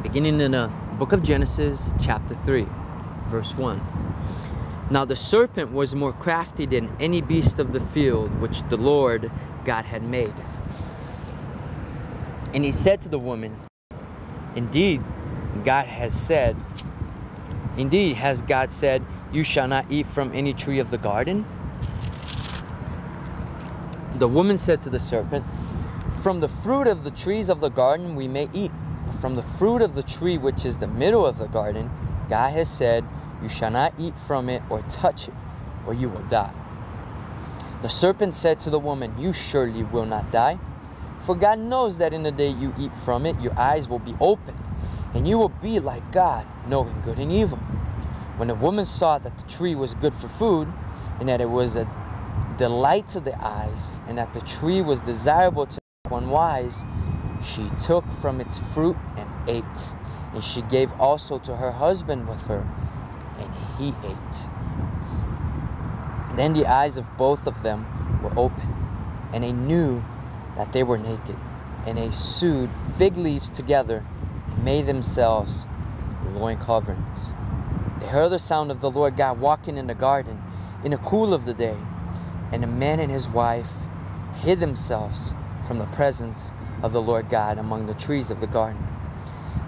Beginning in the book of Genesis, chapter 3, verse 1. Now the serpent was more crafty than any beast of the field which the Lord God had made. And he said to the woman, Indeed, has God said, you shall not eat from any tree of the garden? The woman said to the serpent, From the fruit of the trees of the garden we may eat. But from the fruit of the tree which is the middle of the garden, God has said, you shall not eat from it or touch it, or you will die. The serpent said to the woman, You surely will not die. For God knows that in the day you eat from it, your eyes will be opened, and you will be like God, knowing good and evil. When the woman saw that the tree was good for food, and that it was a delight to the eyes, and that the tree was desirable to make one wise, she took from its fruit and ate. And she gave also to her husband with her, and he ate. Then the eyes of both of them were opened, and they knew that they were naked. And they sewed fig leaves together and made themselves loin coverings. They heard the sound of the Lord God walking in the garden in the cool of the day. And the man and his wife hid themselves from the presence of the Lord God among the trees of the garden.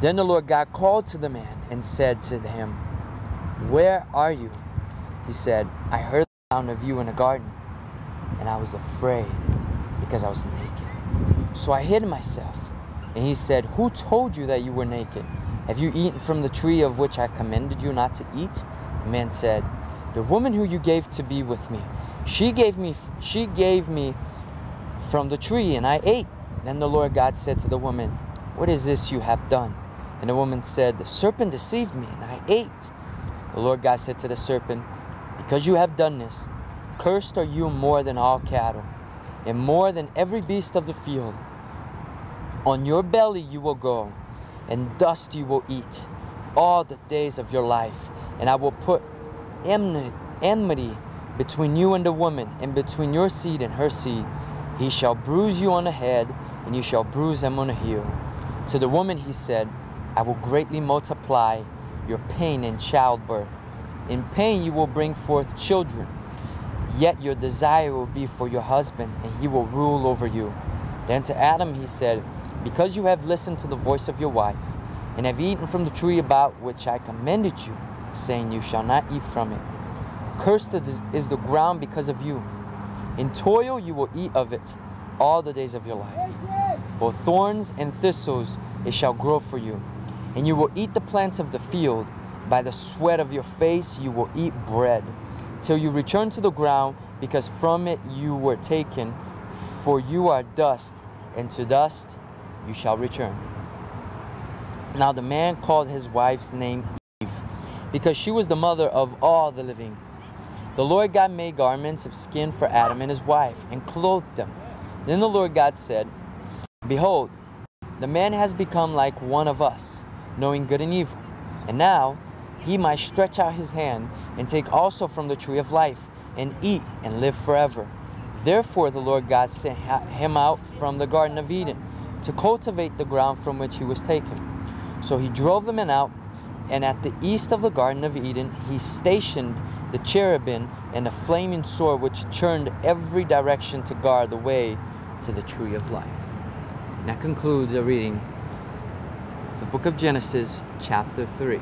Then the Lord God called to the man and said to him, Where are you? He said, I heard the sound of you in the garden, and I was afraid because I was naked. So I hid myself. And he said, Who told you that you were naked? Have you eaten from the tree of which I commanded you not to eat? The man said, The woman who you gave to be with me, she gave me from the tree, and I ate. Then the Lord God said to the woman, What is this you have done? And the woman said, The serpent deceived me, and I ate. The Lord God said to the serpent, Because you have done this, cursed are you more than all cattle, and more than every beast of the field. On your belly you will go, and dust you will eat all the days of your life. And I will put enmity between you and the woman, and between your seed and her seed. He shall bruise you on the head, and you shall bruise him on the heel. To the woman he said, I will greatly multiply your pain in childbirth. In pain you will bring forth children. Yet your desire will be for your husband, and he will rule over you. Then to Adam he said, Because you have listened to the voice of your wife, and have eaten from the tree about which I commanded you, saying, You shall not eat from it. Cursed is the ground because of you. In toil you will eat of it all the days of your life. Both thorns and thistles it shall grow for you, and you will eat the plants of the field. By the sweat of your face you will eat bread, till you return to the ground, because from it you were taken, for you are dust, and to dust you shall return. Now the man called his wife's name Eve, because she was the mother of all the living. The Lord God made garments of skin for Adam and his wife, and clothed them. Then the Lord God said, Behold, the man has become like one of us, knowing good and evil. And now he might stretch out his hand, and take also from the tree of life, and eat, and live forever. Therefore the Lord God sent him out from the Garden of Eden, to cultivate the ground from which he was taken. So he drove the man out, and at the east of the Garden of Eden he stationed the cherubim and the flaming sword which turned every direction to guard the way to the tree of life. And that concludes the reading of the book of Genesis, chapter 3.